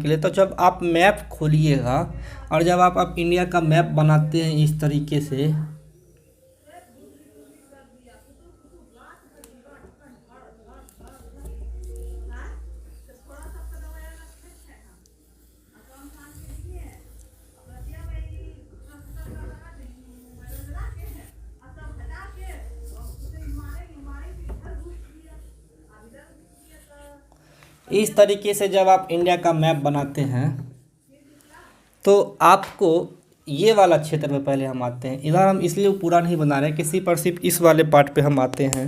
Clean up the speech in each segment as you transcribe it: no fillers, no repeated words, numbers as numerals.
के लिए। तो जब आप मैप खोलिएगा और जब आप इंडिया का मैप बनाते हैं इस तरीके से, इस तरीके से जब आप इंडिया का मैप बनाते हैं तो आपको ये वाला क्षेत्र में पहले हम आते हैं। इधर हम इसलिए पूरा नहीं बना रहे, किसी पर सिर्फ इस वाले पार्ट पे हम आते हैं।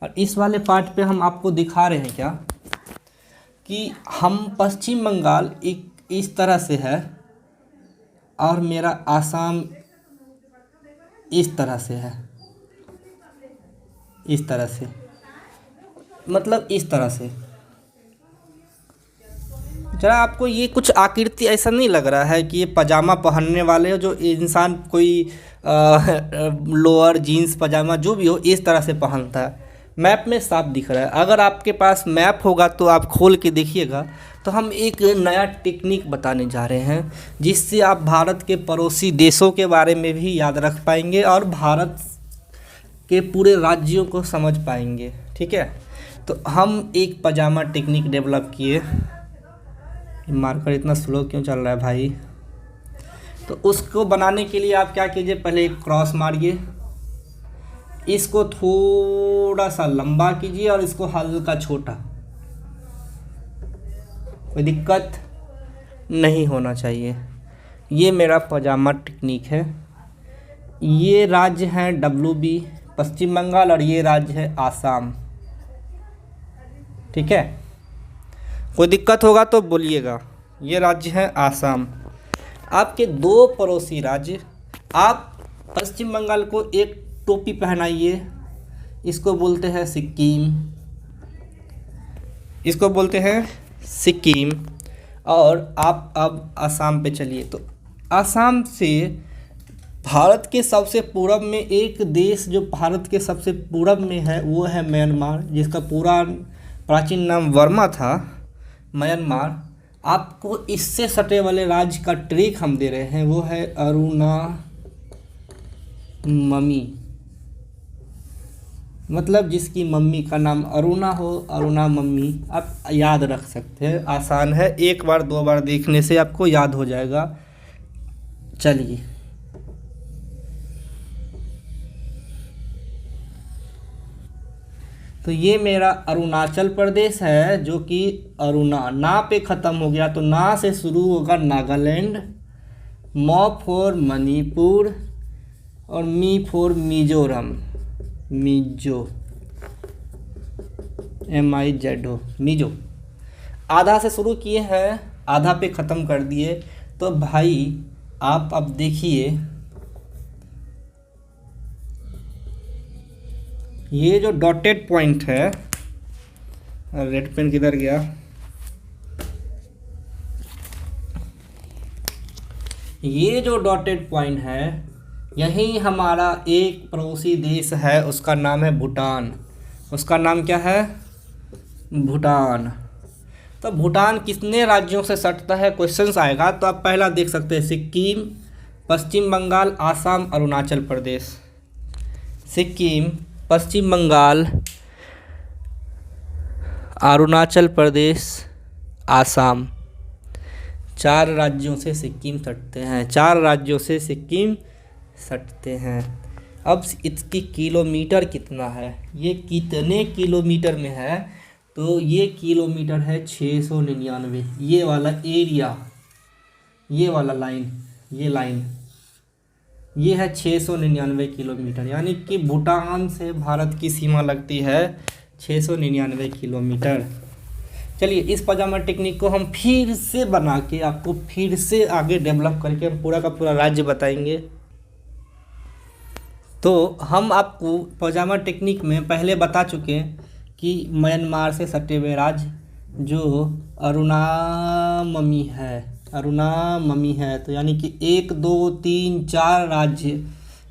और इस वाले पार्ट पे हम आपको दिखा रहे हैं क्या कि हम पश्चिम बंगाल एक इस तरह से है और मेरा आसाम इस तरह से है, इस तरह से, मतलब इस तरह से। जरा आपको ये कुछ आकृति ऐसा नहीं लग रहा है कि ये पजामा पहनने वाले हो, जो इंसान कोई लोअर जीन्स पजामा जो भी हो इस तरह से पहनता है? मैप में साफ दिख रहा है। अगर आपके पास मैप होगा तो आप खोल के देखिएगा। तो हम एक नया टेक्निक बताने जा रहे हैं जिससे आप भारत के पड़ोसी देशों के बारे में भी याद रख पाएंगे और भारत के पूरे राज्यों को समझ पाएंगे। ठीक है, तो हम एक पजामा टेक्निक डेवलप किए। मार्कर इतना स्लो क्यों चल रहा है भाई? तो उसको बनाने के लिए आप क्या कीजिए, पहले एक क्रॉस मारिए, इसको थोड़ा सा लंबा कीजिए और इसको हल्का छोटा, कोई दिक्कत नहीं होना चाहिए। ये मेरा पजामा टेक्निक है। ये राज्य है WB पश्चिम बंगाल और ये राज्य है आसाम। ठीक है, कोई दिक्कत होगा तो बोलिएगा। ये राज्य है आसाम। आपके दो पड़ोसी राज्य, आप पश्चिम बंगाल को एक टोपी पहनाइए, इसको बोलते हैं सिक्किम, इसको बोलते हैं सिक्किम। और आप अब आसाम पे चलिए। तो आसाम से भारत के सबसे पूरब में एक देश जो भारत के सबसे पूरब में है वो है म्यांमार, जिसका पूरा प्राचीन नाम वर्मा था, म्यांमार। आपको इससे सटे वाले राज्य का ट्रिक हम दे रहे हैं, वो है अरुणाममी, मतलब जिसकी मम्मी का नाम अरुणा हो, अरुणाममी। आप याद रख सकते हैं, आसान है, एक बार दो बार देखने से आपको याद हो जाएगा। चलिए, तो ये मेरा अरुणाचल प्रदेश है जो कि ना पे ख़त्म हो गया, तो ना से शुरू होगा नागालैंड, म फॉर मणिपुर और me for Mizoram, Mizo, MIZO, Mizo. आधा से शुरू किए हैं, आधा पे ख़त्म कर दिए। तो भाई आप अब देखिए, ये जो डॉटेड पॉइंट है, रेड पेन किधर गया? ये जो डॉटेड पॉइंट है, यही हमारा एक पड़ोसी देश है, उसका नाम है भूटान। उसका नाम क्या है? भूटान। तो भूटान कितने राज्यों से सटता है क्वेश्चंस आएगा, तो आप पहला देख सकते हैं सिक्किम, पश्चिम बंगाल, आसाम, अरुणाचल प्रदेश। सिक्किम, पश्चिम बंगाल, अरुणाचल प्रदेश, आसाम, 4 राज्यों से सिक्किम सटते हैं, 4 राज्यों से सिक्किम सटते हैं। अब इसकी किलोमीटर कितना है, ये कितने किलोमीटर में है? तो ये किलोमीटर है 699। ये वाला एरिया, ये वाला लाइन, ये लाइन, ये है 699 किलोमीटर, यानी कि भूटान से भारत की सीमा लगती है 699 किलोमीटर। चलिए, इस पजामा टेक्निक को हम फिर से बना के आपको फिर से आगे डेवलप करके हम पूरा का पूरा राज्य बताएंगे। तो हम आपको पजामा टेक्निक में पहले बता चुके हैं कि म्यांमार से सटे हुए राज्य जो अरुणाममी है, तो यानी कि 1 2 3 4 राज्य,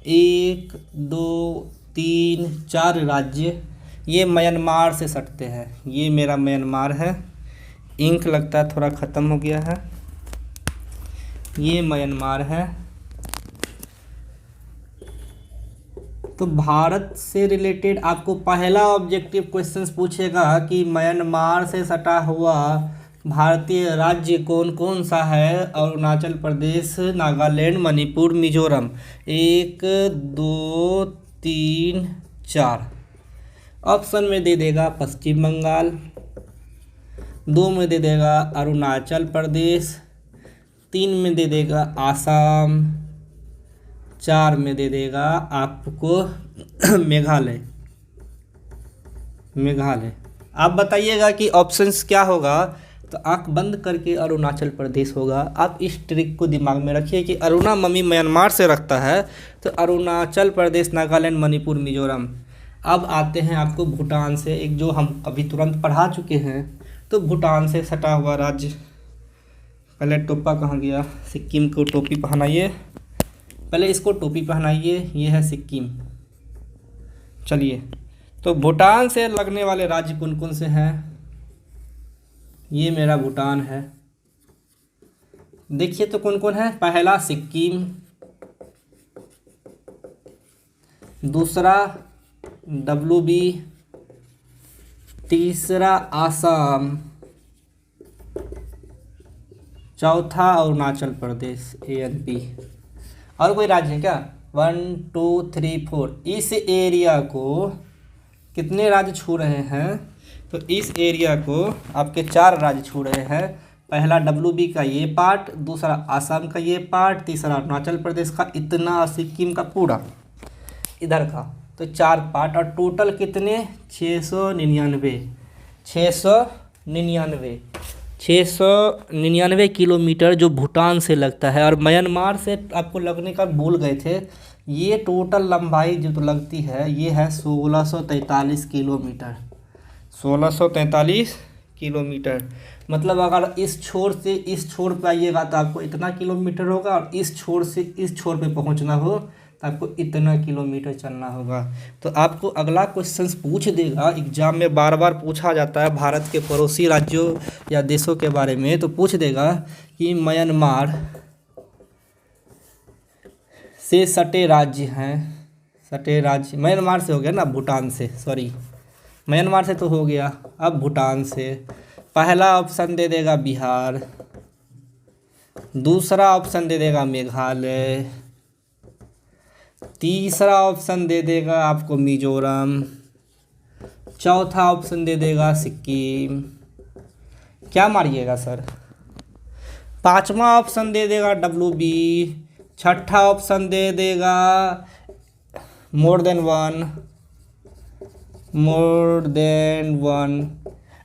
1 2 3 4 राज्य ये म्यांमार से सटते हैं। ये मेरा म्यांमार है, इंक लगता है थोड़ा ख़त्म हो गया है। ये म्यांमार है। तो भारत से रिलेटेड आपको पहला ऑब्जेक्टिव क्वेश्चंस पूछेगा कि म्यांमार से सटा हुआ भारतीय राज्य कौन कौन सा है। अरुणाचल प्रदेश, नागालैंड, मणिपुर, मिजोरम। 1 2 3 4। ऑप्शन में दे देगा पश्चिम बंगाल, 2 में दे देगा अरुणाचल प्रदेश, 3 में दे देगा आसाम, 4 में दे देगा आपको मेघालय। आप बताइएगा कि ऑप्शंस क्या होगा। तो आंख बंद करके अरुणाचल प्रदेश होगा। आप इस ट्रिक को दिमाग में रखिए कि अरुणा मम्मी म्यांमार से रखता है तो अरुणाचल प्रदेश, नागालैंड, मणिपुर, मिजोरम। अब आते हैं आपको भूटान से, एक जो हम अभी तुरंत पढ़ा चुके हैं। तो भूटान से सटा हुआ राज्य, पहले टोपा कहाँ गया, सिक्किम को टोपी पहनाइए, पहले इसको टोपी पहनाइए। ये है सिक्किम। चलिए, तो भूटान से लगने वाले राज्य कौन कौन से हैं। ये मेरा भूटान है। देखिए तो कौन कौन है। पहला सिक्किम, दूसरा WB, तीसरा आसाम, चौथा अरुणाचल प्रदेश ANP। और कोई राज्य है क्या। 1 2 3 4। इस एरिया को कितने राज्य छू रहे हैं। तो इस एरिया को आपके 4 राज्य छू रहे हैं। पहला WB का ये पार्ट, दूसरा आसाम का ये पार्ट, तीसरा अरुणाचल प्रदेश का इतना, सिक्किम का पूरा इधर का। तो 4 पार्ट और टोटल कितने 699 किलोमीटर जो भूटान से लगता है। और म्यांमार से आपको लगने का भूल गए थे। ये टोटल लंबाई जो तो लगती है ये है 1643 किलोमीटर। 1643 किलोमीटर। मतलब अगर इस छोर से इस छोर पे आइएगा तो आपको इतना किलोमीटर होगा, और इस छोर से इस छोर पे पहुंचना हो तो आपको इतना किलोमीटर चलना होगा। तो आपको अगला क्वेश्चंस पूछ देगा, एग्जाम में बार बार पूछा जाता है भारत के पड़ोसी राज्यों या देशों के बारे में। तो पूछ देगा कि म्यांमार से सटे राज्य हैं। सटे राज्य म्यांमार से हो गया ना, भूटान से, सॉरी म्यांमार से तो हो गया। अब भूटान से पहला ऑप्शन दे देगा बिहार, दूसरा ऑप्शन दे देगा मेघालय, तीसरा ऑप्शन दे देगा आपको मिजोरम, चौथा ऑप्शन दे देगा सिक्किम। क्या मारिएगा सर। पांचवा ऑप्शन दे देगा WB, छठा ऑप्शन दे देगा मोर देन वन।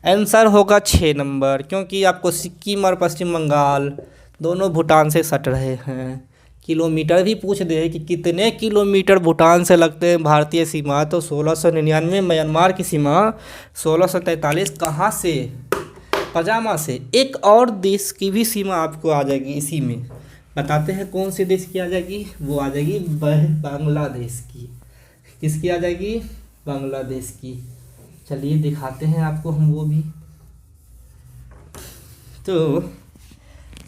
आंसर होगा 6 नंबर, क्योंकि आपको सिक्किम और पश्चिम बंगाल दोनों भूटान से सट रहे हैं। किलोमीटर भी पूछ दे कि कितने किलोमीटर भूटान से लगते हैं भारतीय सीमा, तो 1699। म्यांमार की सीमा 1643। कहाँ से, पजामा से। एक और देश की भी सीमा आपको आ जाएगी इसी में। बताते हैं कौन से देश की आ जाएगी। वो आ जाएगी बांग्लादेश की। किसकी आ जाएगी, बांग्लादेश की। चलिए दिखाते हैं आपको हम वो भी। तो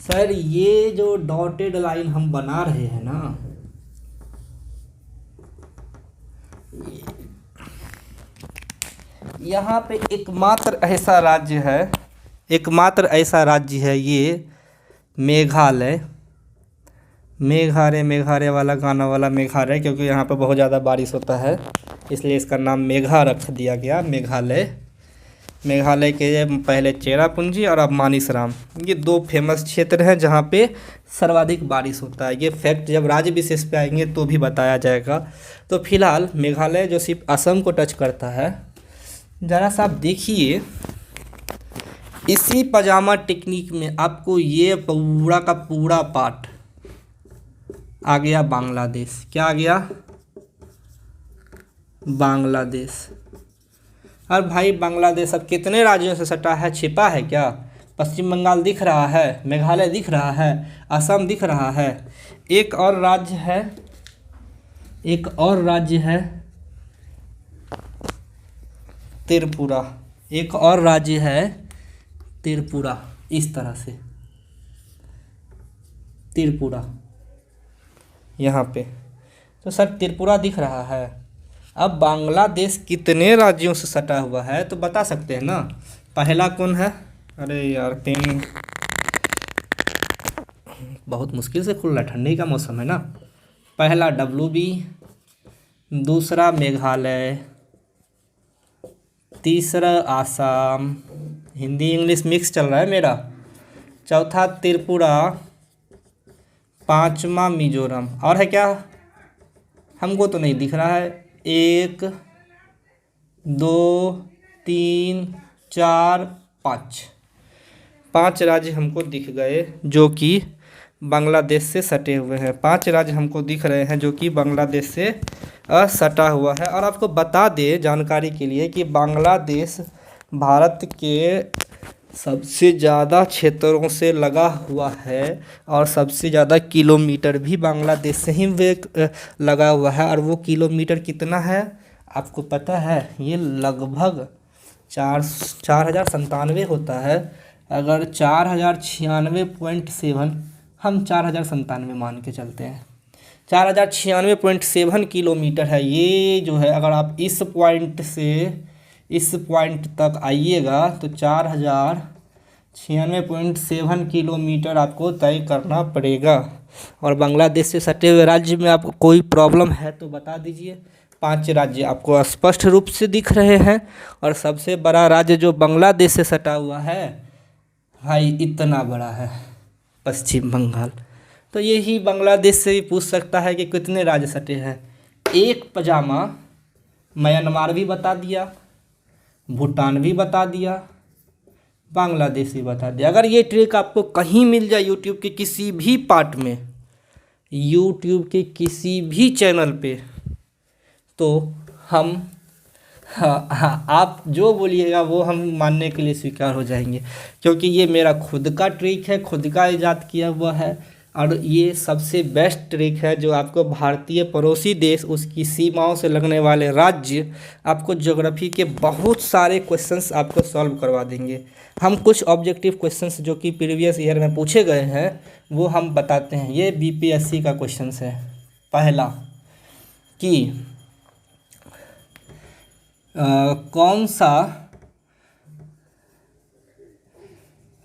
सर ये जो डॉटेड लाइन हम बना रहे हैं ना, यहाँ पे एकमात्र ऐसा राज्य है ये मेघालय। मेघालय वाला गाना वाला मेघालय, क्योंकि यहाँ पे बहुत ज़्यादा बारिश होता है इसलिए इसका नाम मेघा रख दिया गया, मेघालय। मेघालय के पहले चेरापूंजी और अब मानिसराम, ये 2 फेमस क्षेत्र हैं जहाँ पे सर्वाधिक बारिश होता है। ये फैक्ट जब राज्य विशेष पे आएंगे तो भी बताया जाएगा। तो फिलहाल मेघालय जो सिर्फ असम को टच करता है, ज़रा सा आप देखिए। इसी पजामा टेक्निक में आपको ये पूरा का पूरा पार्ट आ गया बांग्लादेश। क्या आ गया, बांग्लादेश। और भाई बांग्लादेश अब कितने राज्यों से सटा है, छिपा है क्या। पश्चिम बंगाल दिख रहा है, मेघालय दिख रहा है, असम दिख रहा है। एक और राज्य है त्रिपुरा। एक और राज्य है त्रिपुरा, इस तरह से त्रिपुरा यहाँ पे। तो सर त्रिपुरा दिख रहा है। अब बांग्लादेश कितने राज्यों से सटा हुआ है तो बता सकते हैं ना। पहला कौन है, अरे यार पेन बहुत मुश्किल से खुल रहा है, ठंडी का मौसम है ना। पहला WB, दूसरा मेघालय, तीसरा आसाम, हिंदी इंग्लिश मिक्स चल रहा है मेरा, चौथा त्रिपुरा, पांचवा मिजोरम। और है क्या, हमको तो नहीं दिख रहा है। 1 2 3 4 5 राज्य हमको दिख गए जो कि बांग्लादेश से सटे हुए हैं। 5 राज्य हमको दिख रहे हैं जो कि बांग्लादेश से सटा हुआ है। और आपको बता दें जानकारी के लिए कि बांग्लादेश भारत के सबसे ज़्यादा क्षेत्रों से लगा हुआ है और सबसे ज़्यादा किलोमीटर भी बांग्लादेश से ही वे लगा हुआ है। और वो किलोमीटर कितना है आपको पता है, ये लगभग 4097 होता है। अगर 4096.7 हम 4097 मान के चलते हैं, 4096.7 किलोमीटर है ये जो है। अगर आप इस पॉइंट से इस पॉइंट तक आइएगा तो 4096.7 किलोमीटर आपको तय करना पड़ेगा। और बांग्लादेश से सटे हुए राज्य में आपको कोई प्रॉब्लम है तो बता दीजिए। 5 राज्य आपको स्पष्ट रूप से दिख रहे हैं। और सबसे बड़ा राज्य जो बांग्लादेश से सटा हुआ है भाई, इतना बड़ा है, पश्चिम बंगाल। तो यही बांग्लादेश से भी पूछ सकता है कि कितने राज्य सटे हैं। एक पजामा म्यांमार भी बता दिया, भूटान भी बता दिया, बांग्लादेश भी बता दिया। अगर ये ट्रिक आपको कहीं मिल जाए यूट्यूब के किसी भी पार्ट में, यूट्यूब के किसी भी चैनल पे, तो हम आप जो बोलिएगा वो हम मानने के लिए स्वीकार हो जाएंगे। क्योंकि ये मेरा खुद का ट्रिक है, खुद का इजाद किया हुआ है। और ये सबसे बेस्ट ट्रिक है जो आपको भारतीय पड़ोसी देश, उसकी सीमाओं से लगने वाले राज्य, आपको ज्योग्राफी के बहुत सारे क्वेश्चंस आपको सॉल्व करवा देंगे। हम कुछ ऑब्जेक्टिव क्वेश्चंस जो कि प्रीवियस ईयर में पूछे गए हैं वो हम बताते हैं। ये BPSC का क्वेश्चंस है। पहला कि कौन सा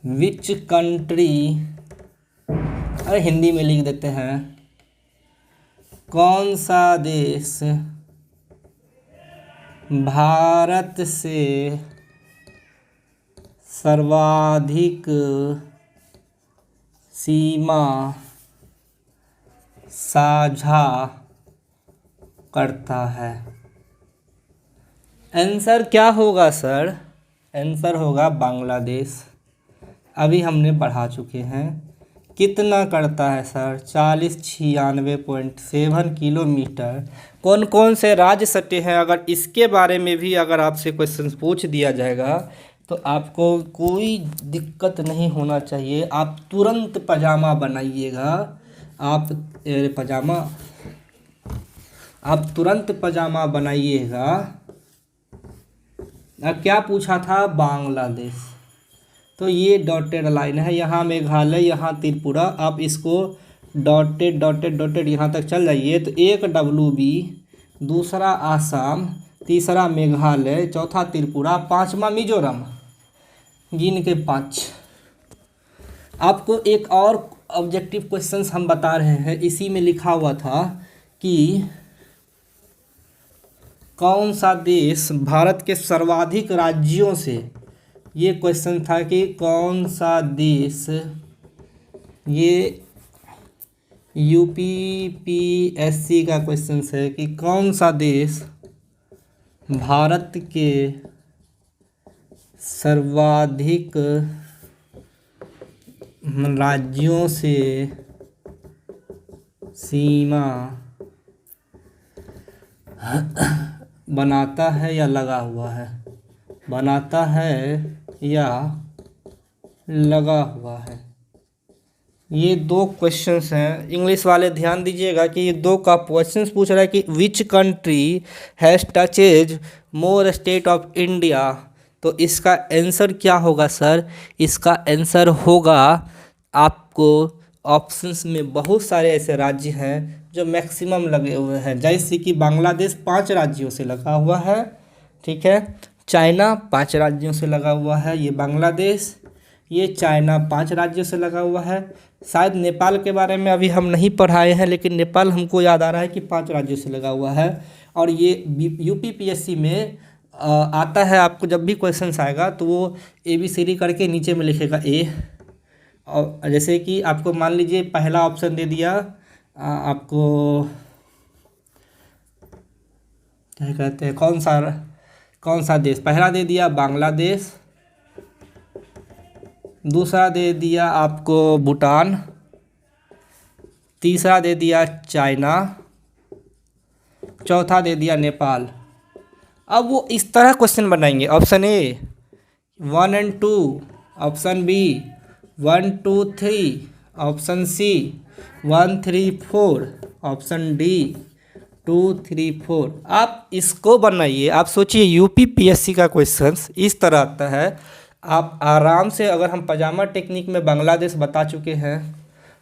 विच कंट्री, अरे हिंदी में लिख देते हैं, कौन सा देश भारत से सर्वाधिक सीमा साझा करता है। आंसर क्या होगा सर, आंसर होगा बांग्लादेश। अभी हमने बढ़ा चुके हैं। कितना करता है सर, 4096.7 किलोमीटर। कौन कौन से राज्य सटे हैं, अगर इसके बारे में भी अगर आपसे क्वेश्चन पूछ दिया जाएगा तो आपको कोई दिक्कत नहीं होना चाहिए। आप तुरंत पजामा बनाइएगा। आप तुरंत पजामा बनाइएगा। अब क्या पूछा था, बांग्लादेश। तो ये डॉटेड लाइन है, यहाँ मेघालय, यहाँ त्रिपुरा। आप इसको डॉटेड डॉटेड डॉटेड यहाँ तक चल जाइए तो एक WB, दूसरा आसाम, तीसरा मेघालय, चौथा त्रिपुरा, पांचवा मिजोरम, गिन के 5। आपको एक और ऑब्जेक्टिव क्वेश्चंस हम बता रहे हैं। इसी में लिखा हुआ था कि कौन सा देश भारत के सर्वाधिक राज्यों से, ये क्वेश्चन था कि कौन सा देश, ये UPPSC का क्वेश्चन है कि कौन सा देश भारत के सर्वाधिक राज्यों से सीमा बनाता है या लगा हुआ है, बनाता है या लगा हुआ है। ये 2 क्वेश्चंस हैं। इंग्लिश वाले ध्यान दीजिएगा कि ये 2 का क्वेश्चंस पूछ रहा है कि which country has touches more state of India. तो इसका आंसर क्या होगा सर? इसका आंसर होगा आपको ऑप्शंस में बहुत सारे ऐसे राज्य हैं जो मैक्सिमम लगे हुए हैं, जैसे कि बांग्लादेश 5 राज्यों से लगा हुआ है, ठीक है। चाइना 5 राज्यों से लगा हुआ है, ये बांग्लादेश, ये चाइना 5 राज्यों से लगा हुआ है। शायद नेपाल के बारे में अभी हम नहीं पढ़ाए हैं, लेकिन नेपाल हमको याद आ रहा है कि 5 राज्यों से लगा हुआ है। और ये यूपीपीएससी में आता है, आपको जब भी क्वेश्चंस आएगा तो वो ABCD करके नीचे में लिखेगा ए। और जैसे कि आपको मान लीजिए पहला ऑप्शन दे दिया आपको, क्या कहते हैं, कौन सा देश, पहला दे दिया बांग्लादेश, दूसरा दे दिया आपको भूटान, तीसरा दे दिया चाइना, चौथा दे दिया नेपाल। अब वो इस तरह क्वेश्चन बनाएंगे, ऑप्शन ए 1 और 2, option B 1 2 3, option C 1 3 4, option D 2 3 4। आप इसको बनाइए, आप सोचिए यूपीपीएससी का क्वेश्चन इस तरह आता है। आप आराम से, अगर हम पजामा टेक्निक में बांग्लादेश बता चुके हैं,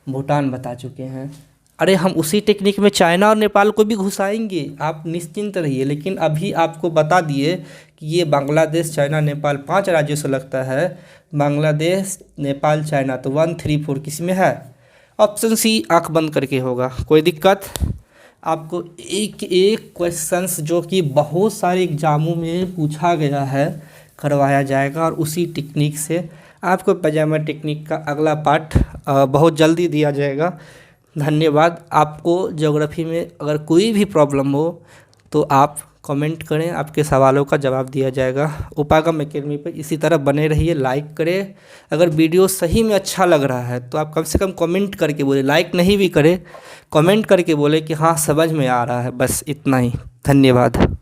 भूटान बता चुके हैं, अरे हम उसी टेक्निक में चाइना और नेपाल को भी घुसाएंगे, आप निश्चिंत रहिए। लेकिन अभी आपको बता दिए कि ये बांग्लादेश, चाइना, नेपाल 5 राज्यों से लगता है। बांग्लादेश, नेपाल, चाइना, तो 1 3 4 किस में है? ऑप्शन सी आंख बंद करके होगा। कोई दिक्कत? आपको एक एक क्वेश्चंस जो कि बहुत सारे एग्जामों में पूछा गया है करवाया जाएगा, और उसी टेक्निक से आपको पजामा टेक्निक का अगला पार्ट बहुत जल्दी दिया जाएगा। धन्यवाद। आपको ज्योग्राफी में अगर कोई भी प्रॉब्लम हो तो आप कमेंट करें, आपके सवालों का जवाब दिया जाएगा। उपागम एकेडमी पर इसी तरह बने रहिए, लाइक करें। अगर वीडियो सही में अच्छा लग रहा है तो आप कम से कम कमेंट करके बोले, लाइक नहीं भी करें, कमेंट करके बोले कि हाँ समझ में आ रहा है, बस इतना ही। धन्यवाद।